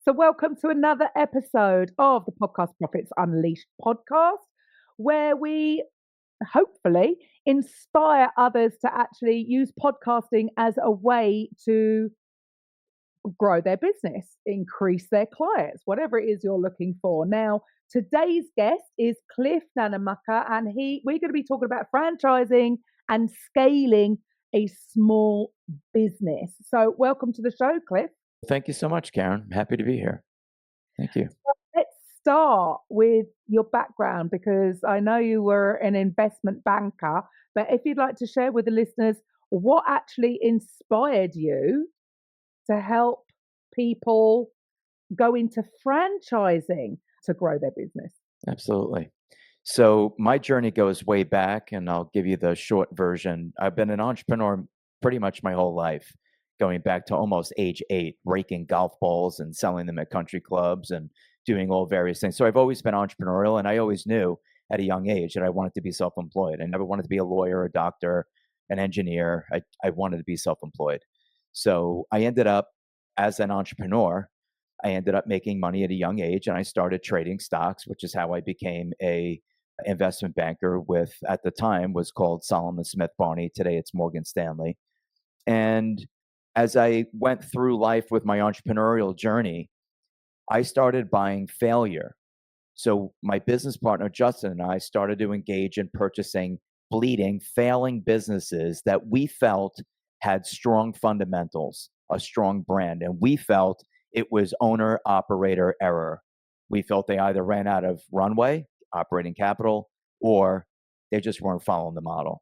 So, welcome to another episode of the Podcast Profits Unleashed podcast, where we hopefully inspire others to actually use podcasting as a way to grow their business, increase their clients, whatever it is you're looking for. Now, today's guest is Cliff Nonnenmacher, and we're going to be talking about franchising and scaling a small business. So, welcome to the show, Cliff. Thank you so much, Karen. I'm happy to be here. Thank you. Let's start with your background because I know you were an investment banker, but if you'd like to share with the listeners what actually inspired you to help people go into franchising to grow their business. Absolutely. So my journey goes way back, and I'll give you the short version. I've been an entrepreneur pretty much my whole life, going back to almost age 8, raking golf balls and selling them at country clubs and doing all various things. So I've always been entrepreneurial, and I always knew at a young age that I wanted to be self-employed. I never wanted to be a lawyer, a doctor, an engineer. I wanted to be self-employed. So I ended up as an entrepreneur. I ended up making money at a young age, and I started trading stocks, which is how I became a investment banker with, at the time, was called Solomon Smith Barney. Today it's Morgan Stanley. And as I went through life with my entrepreneurial journey, I started buying failure. So my business partner, Justin, and I started to engage in purchasing bleeding, failing businesses that we felt had strong fundamentals, a strong brand. And we felt it was owner operator error. We felt they either ran out of runway, operating capital, or they just weren't following the model.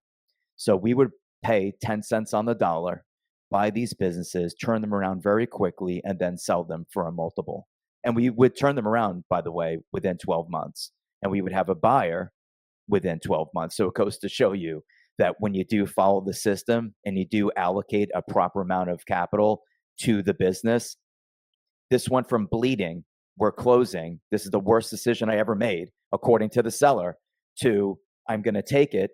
So we would pay 10 cents on the dollar, buy these businesses, turn them around very quickly, and then sell them for a multiple. And we would turn them around, by the way, within 12 months. And we would have a buyer within 12 months. So it goes to show you that when you do follow the system and you do allocate a proper amount of capital to the business, this went from bleeding, we're closing, this is the worst decision I ever made, according to the seller, to I'm going to take it,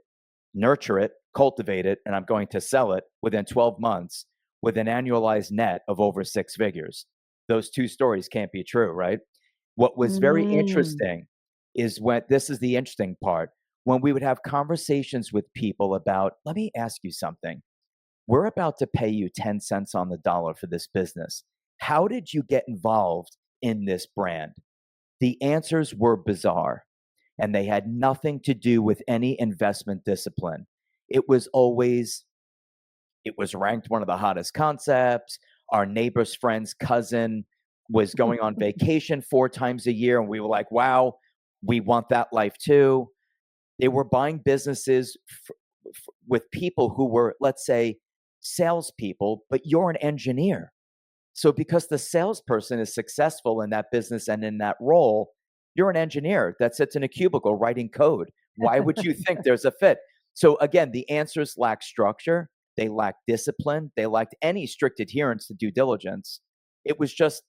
nurture it, cultivate it, and I'm going to sell it within 12 months with an annualized net of over 6 figures. Those two stories can't be true, right? What was very interesting is this is the interesting part, when we would have conversations with people about, let me ask you something. We're about to pay you 10 cents on the dollar for this business. How did you get involved in this brand? The answers were bizarre, and they had nothing to do with any investment discipline. It was ranked one of the hottest concepts. Our neighbor's friend's cousin was going on vacation 4 times a year, and we were like, wow, we want that life too. They were buying businesses with people who were, let's say, salespeople, but you're an engineer. So because the salesperson is successful in that business and in that role, you're an engineer that sits in a cubicle writing code. Why would you think there's a fit? So again, the answers lack structure. They lacked discipline. They lacked any strict adherence to due diligence. It was just,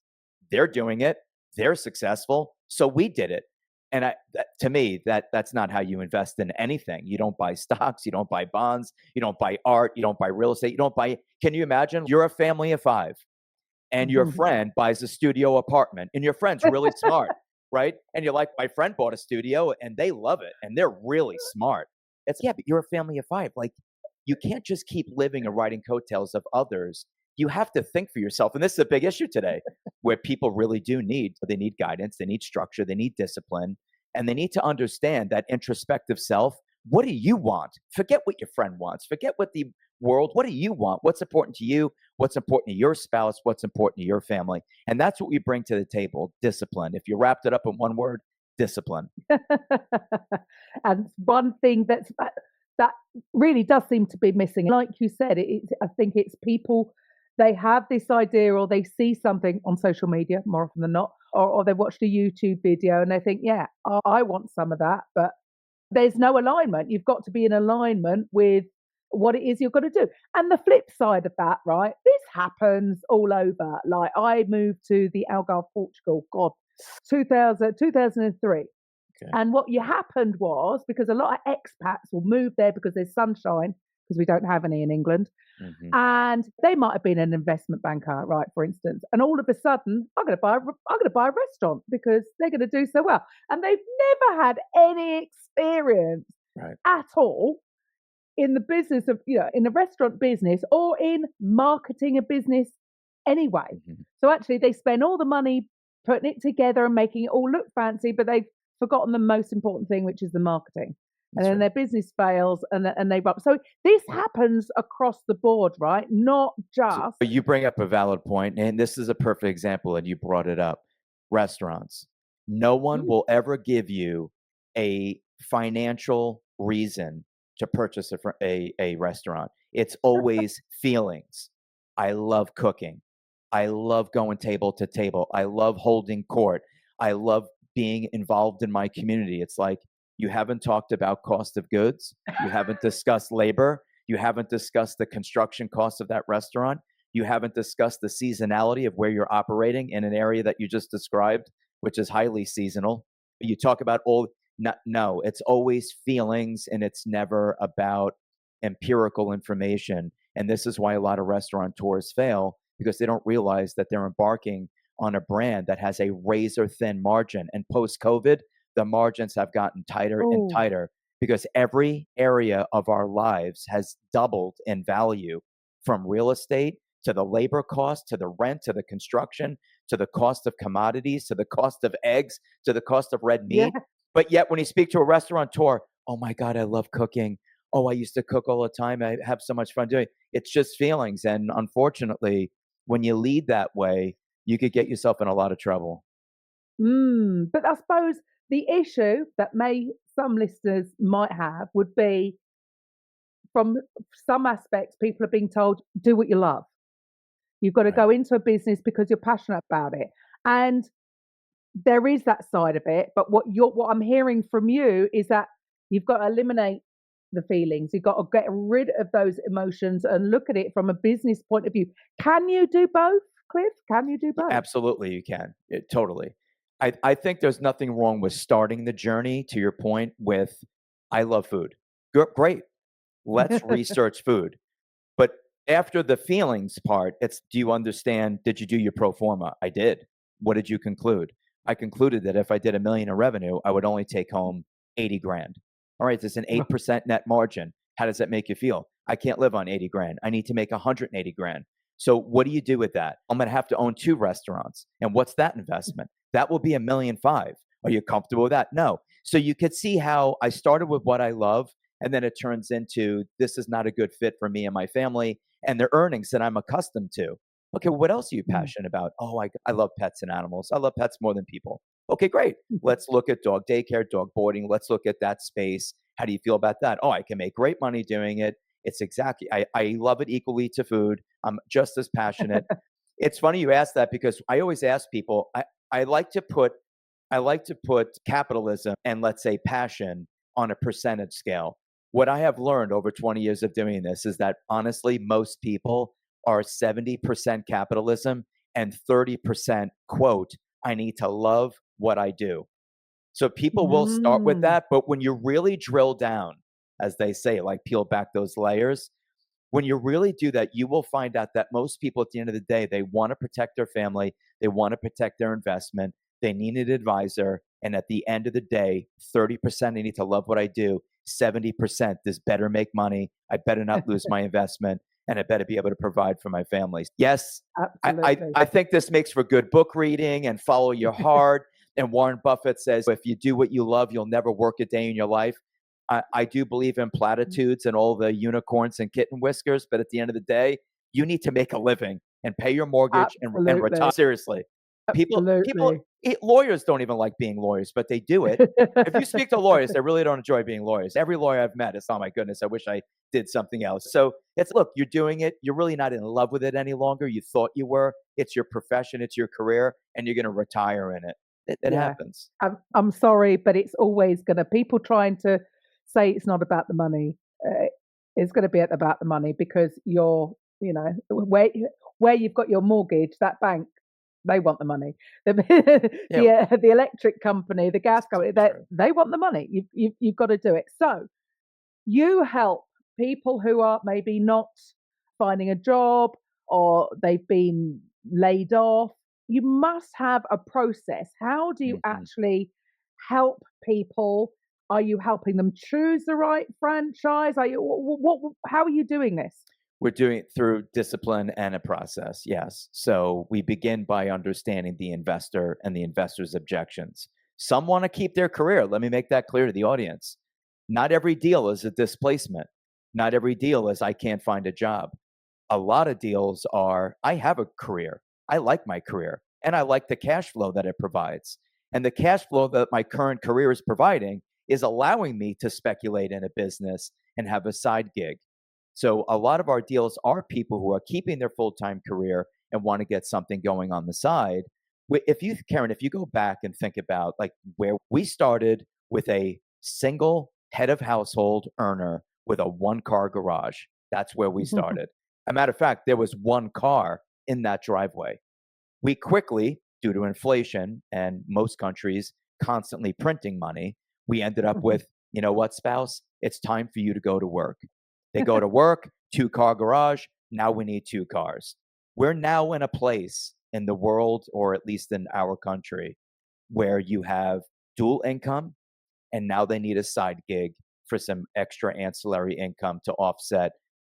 they're doing it. They're successful. So we did it. And to me, that's not how you invest in anything. You don't buy stocks. You don't buy bonds. You don't buy art. You don't buy real estate. Can you imagine? You're a family of 5 and your friend buys a studio apartment and your friend's really smart, right? And you're like, my friend bought a studio and they love it and they're really smart. It's, yeah, but you're a family of 5. Like, you can't just keep living and riding coattails of others. You have to think for yourself. And this is a big issue today where people really do need guidance, they need structure, they need discipline, and they need to understand that introspective self. What do you want? Forget what your friend wants. Forget what the world, what do you want? What's important to you? What's important to your spouse? What's important to your family? And that's what we bring to the table, discipline. If you wrapped it up in one word, discipline. And one thing that really does seem to be missing, like you said, I think it's people, they have this idea or they see something on social media more often than not, or they've watched a YouTube video and they think, yeah, I want some of that, but there's no alignment. You've got to be in alignment with what it is you're going to do. And the flip side of that, right? This happens all over. Like, I moved to the Algarve, Portugal, 2003. Okay. And what happened was, because a lot of expats will move there because there's sunshine, because we don't have any in England. Hmm. And they might have been an investment banker, right, for instance. And all of a sudden, I'm going to buy a restaurant because they're going to do so well. And they've never had any experience Right. at all in the business of, in the restaurant business or in marketing a business anyway. Hmm. So actually, they spend all the money putting it together and making it all look fancy, but they've forgotten the most important thing, which is the marketing. And That's then right. their business fails and they rub. So this happens across the board, right? Not So just. you bring up a valid point, and this is a perfect example, and you brought it up. Restaurants. No one Mm. will ever give you a financial reason to purchase a restaurant. It's always feelings. I love cooking. I love going table to table. I love holding court. I love being involved in my community. It's like you haven't talked about cost of goods. You haven't discussed labor. You haven't discussed the construction costs of that restaurant. You haven't discussed the seasonality of where you're operating in an area that you just described, which is highly seasonal. You talk about all, no, it's always feelings and it's never about empirical information. And this is why a lot of restaurateurs fail because they don't realize that they're embarking on a brand that has a razor thin margin. And post COVID, the margins have gotten tighter and Oh, tighter because every area of our lives has doubled in value, from real estate to the labor cost to the rent to the construction to the cost of commodities to the cost of eggs to the cost of red yeah. meat. But yet, when you speak to a restaurateur, oh my God, I love cooking. Oh, I used to cook all the time. I have so much fun doing it. It's just feelings. And unfortunately, when you lead that way, you could get yourself in a lot of trouble. But I suppose the issue that some listeners might have would be from some aspects, people are being told, do what you love. You've got to Right. go into a business because you're passionate about it. And there is that side of it. But what I'm hearing from you is that you've got to eliminate the feelings. You've got to get rid of those emotions and look at it from a business point of view. Can you do both, Cliff? Can you do both? Absolutely, you can. Totally. I think there's nothing wrong with starting the journey, to your point, with I love food. Great. Let's research food. But after the feelings part, it's do you understand? Did you do your pro forma? I did. What did you conclude? I concluded that if I did a million in revenue, I would only take home 80 grand. All right, there's an 8% net margin. How does that make you feel? I can't live on 80 grand. I need to make 180 grand. So what do you do with that? I'm going to have to own 2 restaurants. And what's that investment? That will be $1.5 million. Are you comfortable with that? No. So you could see how I started with what I love, and then it turns into this is not a good fit for me and my family and the earnings that I'm accustomed to. Okay, what else are you Mm. passionate about? Oh, I love pets and animals. I love pets more than people. Okay, great. Let's look at dog daycare, dog boarding. Let's look at that space. How do you feel about that? Oh, I can make great money doing it. It's exactly, I love it equally to food. I'm just as passionate. It's funny you ask that because I always ask people, I like to put I like to put capitalism and let's say passion on a percentage scale. What I have learned over 20 years of doing this is that honestly, most people are 70% capitalism and 30% quote, I need to love what I do. So people will start with Mm. that, but when you really drill down, as they say, like peel back those layers, when you really do that, you will find out that most people at the end of the day, they want to protect their family, they want to protect their investment, they need an advisor. And at the end of the day, 30% I need to love what I do, 70% this better make money, I better not lose my investment, and I better be able to provide for my families. Yes, Absolutely. I think this makes for good book reading and follow your heart. And Warren Buffett says, if you do what you love, you'll never work a day in your life. I do believe in platitudes and all the unicorns and kitten whiskers, but at the end of the day, you need to make a living and pay your mortgage and retire. Absolutely. Seriously, people, Absolutely. lawyers don't even like being lawyers, but they do it. If you speak to lawyers, they really don't enjoy being lawyers. Every lawyer I've met is, oh my goodness, I wish I did something else. So it's look, you're doing it. You're really not in love with it any longer. You thought you were. It's your profession. It's your career, and you're going to retire in it. It Yeah. happens. I'm sorry, but it's always going to, people trying to say it's not about the money. It's going to be about the money because where you've got your mortgage, that bank, they want the money. The Yeah, the electric company, the gas so company, true. they want the money. You've got to do it. So you help people who are maybe not finding a job or they've been laid off. You must have a process. How do you Mhm. actually help people? Are you helping them choose the right franchise? Are you how are you doing this? We're doing it through discipline and a process, yes. So we begin by understanding the investor and the investor's objections. Some want to keep their career. Let me make that clear to the audience. Not every deal is a displacement. Not every deal is I can't find a job. A lot of deals are I have a career. I like my career and I like the cash flow that it provides. And the cash flow that my current career is providing is allowing me to speculate in a business and have a side gig. So a lot of our deals are people who are keeping their full-time career and want to get something going on the side. If you, Karen, if you go back and think about like where we started with a single head of household earner with a one-car garage, that's where we started. A matter of fact, there was one car in that driveway. We quickly, due to inflation and most countries constantly printing money, we ended up with, you know what, spouse? It's time for you to go to work. They go to work, two-car garage. Now we need two cars. We're now in a place in the world, or at least in our country, where you have dual income and now they need a side gig for some extra ancillary income to offset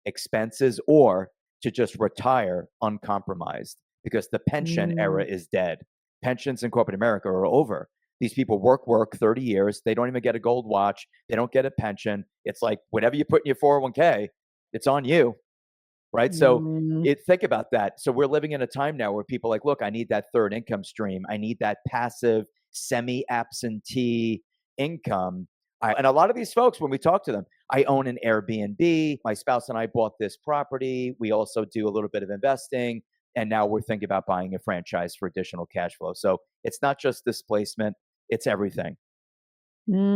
expenses or to just retire uncompromised because the pension era Mm, is dead. Pensions in corporate America are over. These people work 30 years. They don't even get a gold watch. They don't get a pension. It's like whatever you put in your 401k, it's on you, right? So mm, think about that. So we're living in a time now where people are like, look, I need that third income stream. I need that passive, semi-absentee income. And a lot of these folks, when we talk to them, I own an Airbnb. My spouse and I bought this property. We also do a little bit of investing. And now we're thinking about buying a franchise for additional cash flow. So it's not just displacement, it's everything.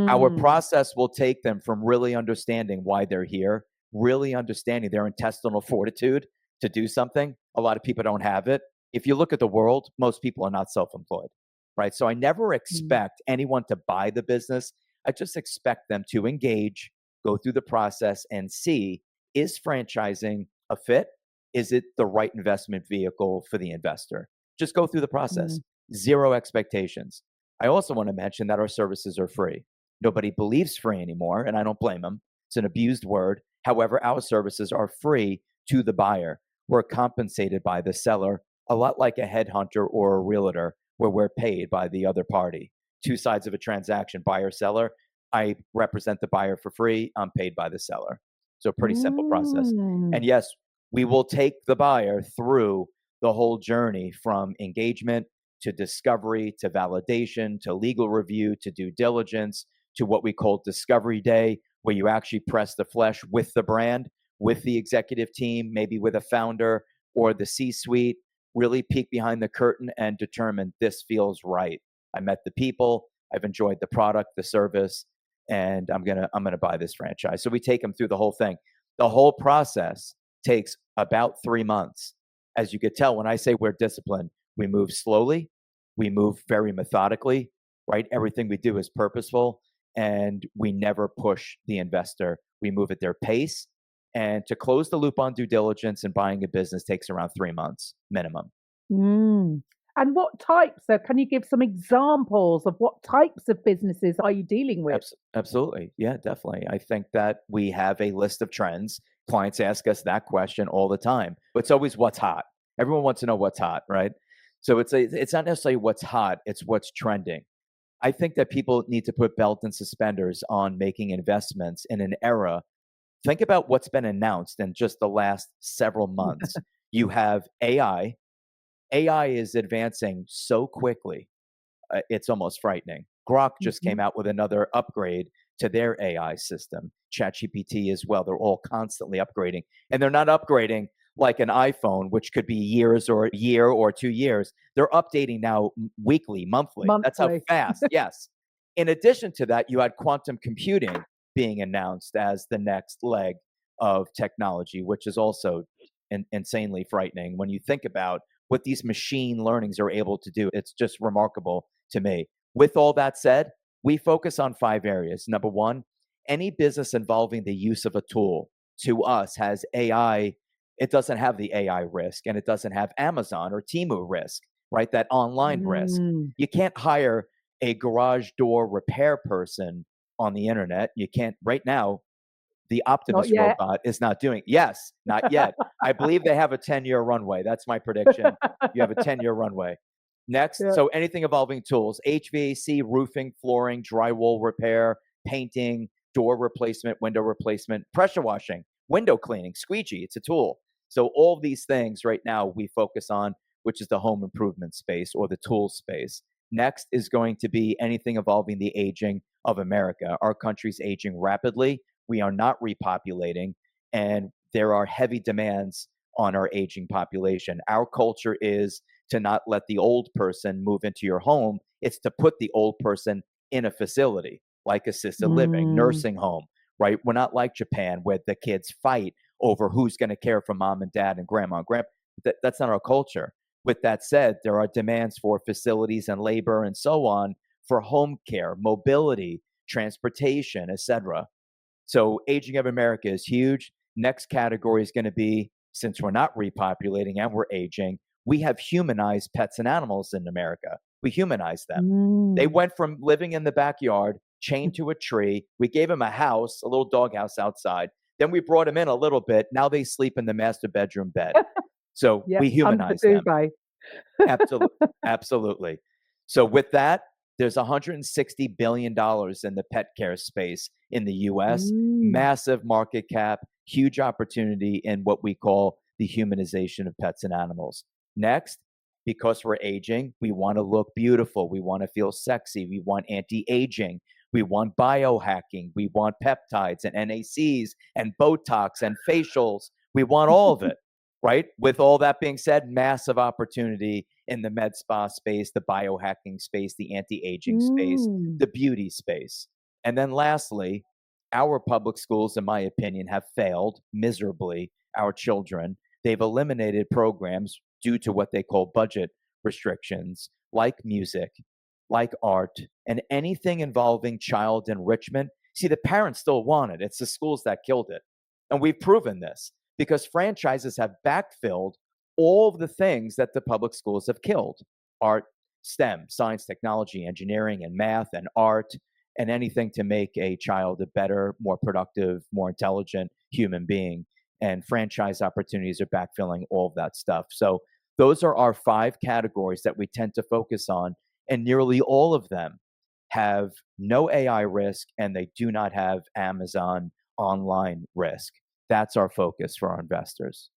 Our mm, process will take them from really understanding why they're here, really understanding their intestinal fortitude to do something. A lot of people don't have it. If you look at the world, most people are not self employed, right? So I never mm, expect anyone to buy the business. I just expect them to engage, go through the process, and see is franchising a fit? Is it the right investment vehicle for the investor? Just go through the process. mm, Zero expectations. I also want to mention that our services are free. Nobody believes free anymore, and I don't blame them. It's an abused word. However, our services are free to the buyer. We're compensated by the seller, a lot like a headhunter or a realtor, where we're paid by the other party. Two sides of a transaction, buyer, seller. I represent the buyer for free. I'm paid by the seller. So, pretty simple process. And mm, yes, we will take the buyer through the whole journey from engagement to discovery to validation to legal review to due diligence to what we call discovery day, where you actually press the flesh with the brand, with the executive team, maybe with a founder or the C suite, really peek behind the curtain and determine this feels right. I met the people, I've enjoyed the product, the service, and I'm gonna buy this franchise. So we take them through the whole thing. The whole process takes about 3 months. As you could tell, when I say we're disciplined, we move slowly, we move very methodically, right? Everything we do is purposeful and we never push the investor. We move at their pace. And to close the loop on due diligence and buying a business takes around 3 months minimum. mm. And what types? Can you give some examples of what types of businesses are you dealing with? Absolutely. Yeah, definitely. I think that we have a list of trends. Clients ask us that question all the time. It's always what's hot. Everyone wants to know what's hot, right? So it's not necessarily what's hot, it's what's trending. I think that people need to put belt and suspenders on making investments in an era. Think about what's been announced in just the last several months. You have AI. AI is advancing so quickly, it's almost frightening. Grok just came Mhm. out with another upgrade to their AI system. ChatGPT as well. They're all constantly upgrading, and they're not upgrading like an iPhone, which could be years or a year or 2 years. They're updating now weekly, monthly. That's how Monthly. fast. Yes. In addition to that, you had quantum computing being announced as the next leg of technology, which is also insanely frightening when you think about what these machine learnings are able to do. It's just remarkable to me. With all that said, we focus on 5 areas. Number one, any business involving the use of a tool to us has AI It doesn't have the AI risk, and it doesn't have Amazon or Temu risk, right? That online risk. Mm, You can't hire a garage door repair person on the internet. You can't right now. The not Optimus yet. robot is not doing. Yes, not yet. I believe they have a 10-year runway. That's my prediction. You have a 10-year runway. Next, Yeah. so anything involving tools, HVAC, roofing, flooring, drywall repair, painting, door replacement, window replacement, pressure washing, window cleaning, squeegee, it's a tool. So all of these things right now we focus on, which is the home improvement space or the tool space. Next is going to be anything involving the aging of America. Our country's aging rapidly. We are not repopulating, and there are heavy demands on our aging population. Our culture is to not let the old person move into your home, it's to put the old person in a facility like assisted living, Mm. nursing home, right? We're not like Japan where the kids fight over who's going to care for mom and dad and grandma and grandpa. That's not our culture. With that said, there are demands for facilities and labor and so on for home care, mobility, transportation, etc. So aging of America is huge. Next category is going to be, since we're not repopulating and we're aging, we have humanized pets and animals in America. We humanize them. They Mm. went from living in the backyard, chained to a tree. We gave them a house, a little doghouse outside. Then we brought them in a little bit. Now they sleep in the master bedroom bed. So Yeah, we under the humanize them. duvet. Absolutely. Absolutely. So with that, there's $160 billion in the pet care space in the US, Mm. massive market cap, huge opportunity in what we call the humanization of pets and animals. Next, because we're aging, we want to look beautiful. We want to feel sexy. We want anti-aging. We want biohacking. We want peptides and NACs and Botox and facials. We want all of it, right? With all that being said, massive opportunity in the med spa space, the biohacking space, the anti-aging space, Mm. the beauty space. And then lastly, our public schools, in my opinion, have failed miserably our children. They've eliminated programs due to what they call budget restrictions, like music, like art, and anything involving child enrichment. See, the parents still want it. It's the schools that killed it. And we've proven this because franchises have backfilled all of the things that the public schools have killed: art, STEM, science, technology, engineering, and math, and art, and anything to make a child a better, more productive, more intelligent human being. And franchise opportunities are backfilling all of that stuff. So, those are our 5 categories that we tend to focus on. And nearly all of them have no AI risk and they do not have Amazon online risk. That's our focus for our investors.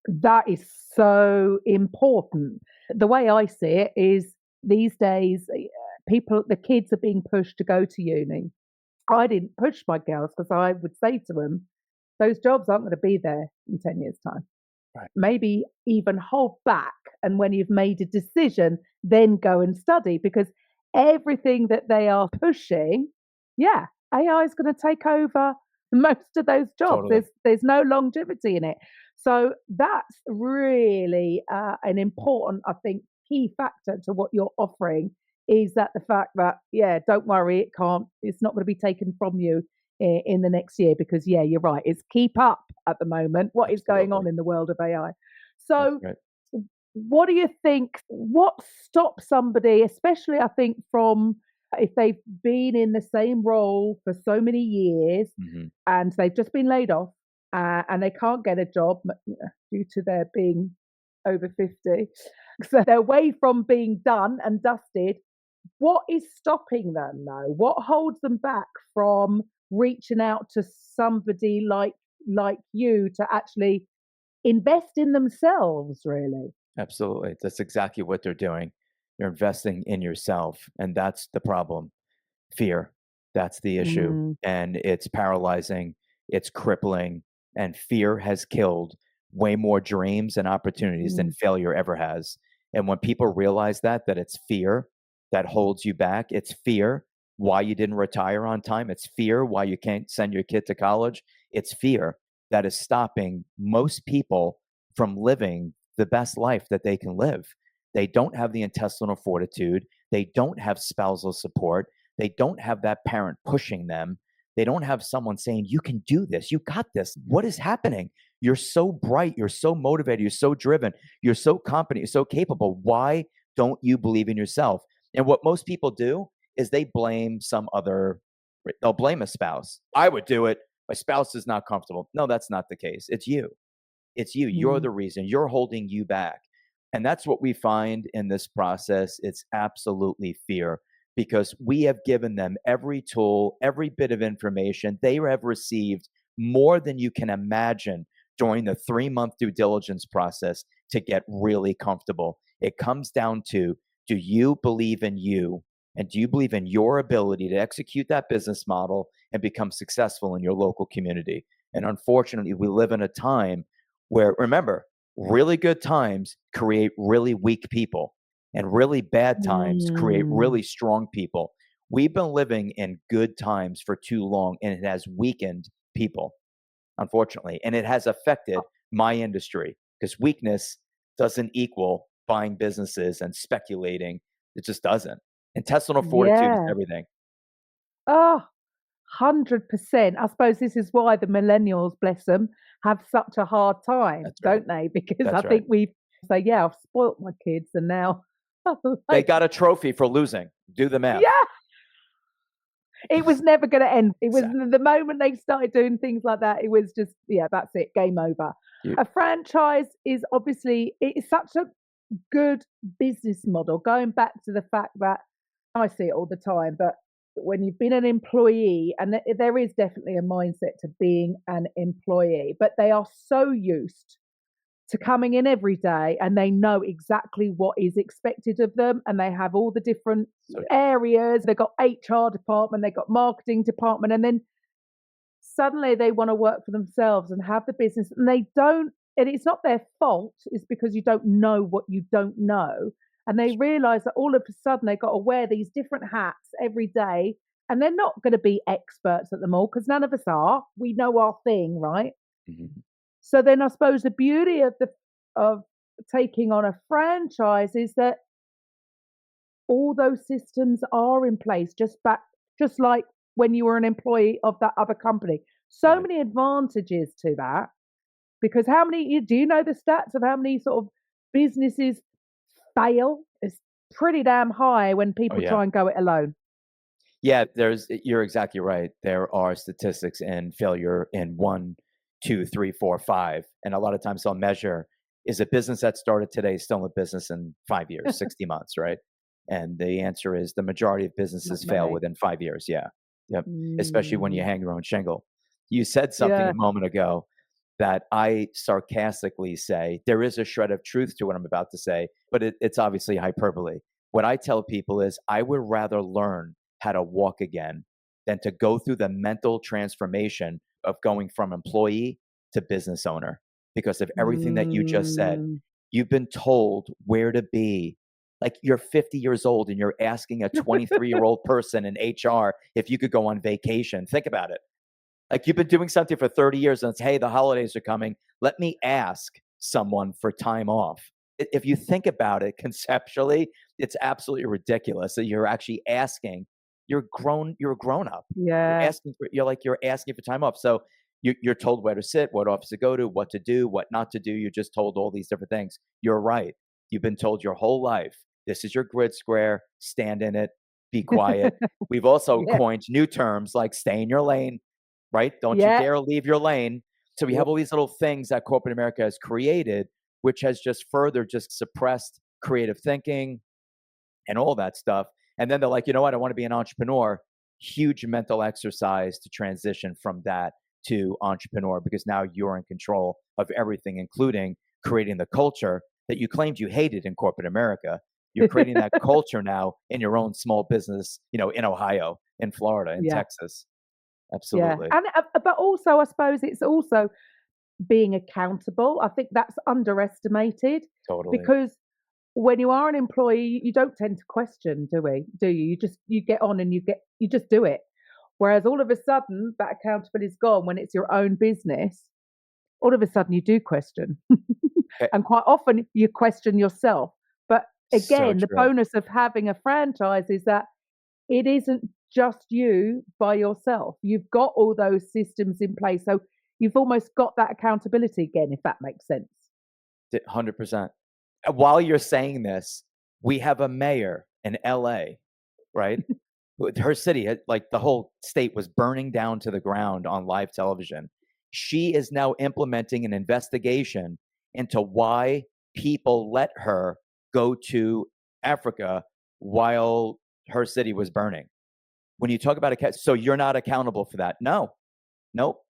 That is so important. The way I see it is these days, the kids are being pushed to go to uni. I didn't push my girls because I would say to them, those jobs aren't going to be there in 10 years' time. Right. Maybe even hold back. And when you've made a decision, then go and study because everything that they are pushing, yeah, AI is going to take over most of those jobs. Totally. There's no longevity in it. So that's really an important, I think, key factor to what you're offering is that the fact that, yeah, don't worry, it's not going to be taken from you in the next year because, yeah, you're right. It's keep up at the moment. What is going on Absolutely. in the world of AI? That's So, right. what do you think? What stops somebody, especially I think from if they've been in the same role for so many years Hmm. and they've just been laid off and they can't get a job due to their being over 50? So they're away from being done and dusted. What is stopping them though? What holds them back from reaching out to somebody like you to actually invest in themselves, really? Absolutely. That's exactly what they're doing. You're investing in yourself. And that's the problem. Fear. That's the issue. Mm, And it's paralyzing, it's crippling, and fear has killed way more dreams and opportunities than mm, failure ever has. And when people realize that it's fear that holds you back, it's fear why you didn't retire on time, it's fear why you can't send your kid to college, it's fear that is stopping most people from living the best life that they can live. They don't have the intestinal fortitude, they don't have spousal support, they don't have that parent pushing them. They don't have someone saying, "You can do this. You got this. What is happening? You're so bright, you're so motivated, you're so driven, you're so competent, you're so capable. Why don't you believe in yourself? And what most people do is they blame some other, they'll blame a spouse. I would do it. My spouse is not comfortable. No, that's not the case. It's you. It's you. You're Mm. the reason. You're holding you back. And that's what we find in this process. It's absolutely fear because we have given them every tool, every bit of information. They have received more than you can imagine during the 3-month due diligence process to get really comfortable. It comes down to, do you believe in you? And do you believe in your ability to execute that business model and become successful in your local community? And unfortunately, we live in a time where, remember, really good times create really weak people, and really bad times create Mm. really strong people. We've been living in good times for too long, and it has weakened people, unfortunately. And it has affected my industry because weakness doesn't equal buying businesses and speculating. It just doesn't. Intestinal fortitude is Yeah. everything. Oh, 100%. I suppose this is why the millennials, bless them, have such a hard time, That's right. don't they? Because I That's right. think we say, yeah, I've spoilt my kids and now They like, got a trophy for losing. Do the math. yeah, it was never going to end. It was Exactly. the moment they started doing things like that, it was just, yeah, that's it, game over. You, A franchise is obviously, it's such a good business model. Going back to the fact that I see it all the time, but when you've been an employee, and there is definitely a mindset to being an employee, but they are so used to coming in every day and they know exactly what is expected of them, and they have all the different so areas. They've got HR department, they've got marketing department, and then suddenly they want to work for themselves and have the business, and they don't, and it's not their fault, it's because you don't know what you don't know, and they realize that all of a sudden they've got to wear these different hats every day, and they're not going to be experts at them all because none of us are. We know our thing, right? mhm. So then I suppose the beauty of the of taking on a franchise is that all those systems are in place, just like when you were an employee of that other company. So Right. many advantages to that, because how many, do you know the stats of how many sort of businesses fail? It's pretty damn high when Oh, people yeah. try and go it alone. Yeah, you're exactly right. There are statistics in failure in 1, 2, 3, 4, 5, and a lot of times they'll measure, is a business that started today still in business in 5 years, 60 months, right? And the answer is the majority of Not businesses fail many. within 5 years. Yeah. Yep. Especially when you Mm, hang your own shingle. You said something yeah. a moment ago that I sarcastically say, there is a shred of truth to what I'm about to say, but it's obviously hyperbole. What I tell people is I would rather learn how to walk again than to go through the mental transformation of going from employee to business owner because of everything that you just said. Mm. You've been told where to be. Like you're 50 years old and you're asking a 23-year-old person in HR if you could go on vacation. Think about it. Like you've been doing something for 30 years and it's, hey, the holidays are coming. Let me ask someone for time off. If you think about it conceptually, it's absolutely ridiculous that you're actually asking. You're a grown up. Yeah. You're asking for time off. So you're told where to sit, what office to go to, what to do, what not to do. You're just told all these different things. You're right. You've been told your whole life, this is your grid square, stand in it, be quiet. We've also Yeah. coined new terms like stay in your lane, right? Don't you Yeah. dare leave your lane. So we Yeah. have all these little things that corporate America has created, which has just further just suppressed creative thinking and all that stuff. And then they're like, you know what? I want to be an entrepreneur. Huge mental exercise to transition from that to entrepreneur because now you're in control of everything, including creating the culture that you claimed you hated in corporate America. You're creating that culture now in your own small business, in Ohio, in Florida, in Yeah. Texas. Yeah. Absolutely. And but also I suppose it's also being accountable. I think that's underestimated, Totally. because when you are an employee, you don't tend to question, do we? Do you? You get on and you just do it. Whereas all of a sudden that accountability is gone when it's your own business. All of a sudden you do question. Eh, And quite often you question yourself. But So again, the true. bonus of having a franchise is that it isn't just you by yourself. You've got all those systems in place. So you've almost got that accountability again, if that makes sense. 100%. While you're saying this, we have a mayor in LA, right? Her city, like the whole state was burning down to the ground on live television. She is now implementing an investigation into why people let her go to Africa while her city was burning. When you talk about so you're not accountable for that. No,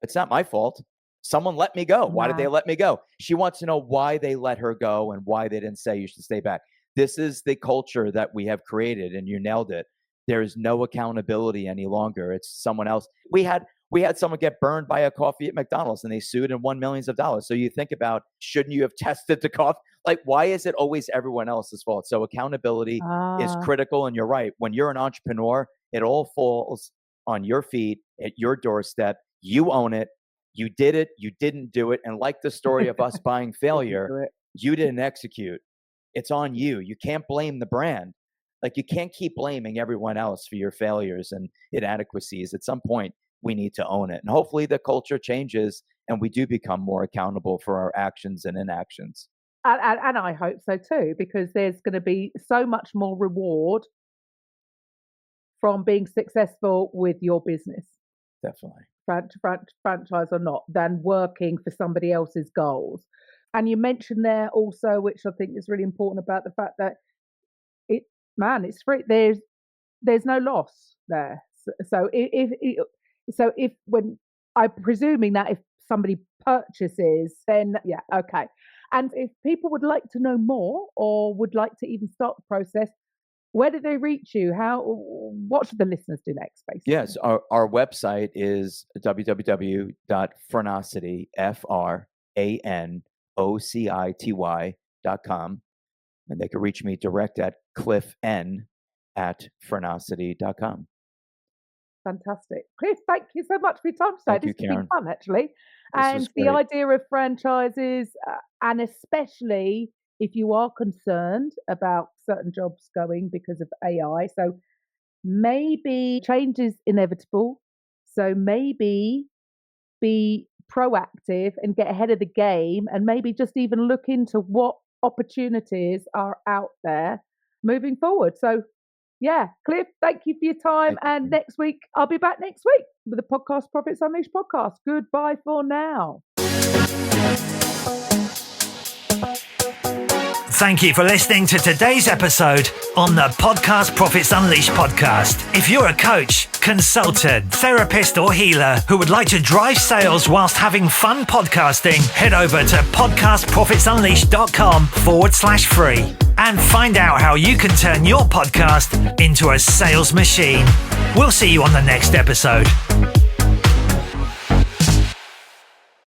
it's not my fault. Someone let me go. Why did they let me go? She wants to know why they let her go and why they didn't say you should stay back. This is the culture that we have created, and you nailed it. There is no accountability any longer. It's someone else. We had someone get burned by a coffee at McDonald's, and they sued and won millions of dollars. So you think about, shouldn't you have tested the coffee? Like, why is it always everyone else's fault? So accountability is critical, and you're right. When you're an entrepreneur, it all falls on your feet at your doorstep. You own it. You did it. You didn't do it. And like the story of us buying failure, you didn't execute. It's on you. You can't blame the brand. Like, you can't keep blaming everyone else for your failures and inadequacies. At some point, we need to own it. And hopefully the culture changes and we do become more accountable for our actions and inactions. And I hope so too, because there's going to be so much more reward from being successful with your business. Definitely. Franchise or not, than working for somebody else's goals. And you mentioned there also, which I think is really important, about the fact that it's free. There's no loss there. So if when I'm presuming that if somebody purchases, then yeah, okay. And if people would like to know more or would like to even start the process, where do they reach you? What should the listeners do next, basically? Yes, our website is www.franocity, FRANOCITY.com. And they can reach me direct at cliffn@franocity.com. Fantastic. Cliff, thank you so much for your time today. This has been fun, actually. And the idea of franchises, and especially if you are concerned about certain jobs going because of AI. So maybe change is inevitable. So maybe be proactive and get ahead of the game, and maybe just even look into what opportunities are out there moving forward. So yeah, Cliff, thank you for your time. And next week, I'll be back next week with the Podcast Profits Unleashed podcast. Goodbye for now. Thank you for listening to today's episode on the Podcast Profits Unleashed podcast. If you're a coach, consultant, therapist, or healer who would like to drive sales whilst having fun podcasting, head over to podcastprofitsunleashed.com/free and find out how you can turn your podcast into a sales machine. We'll see you on the next episode.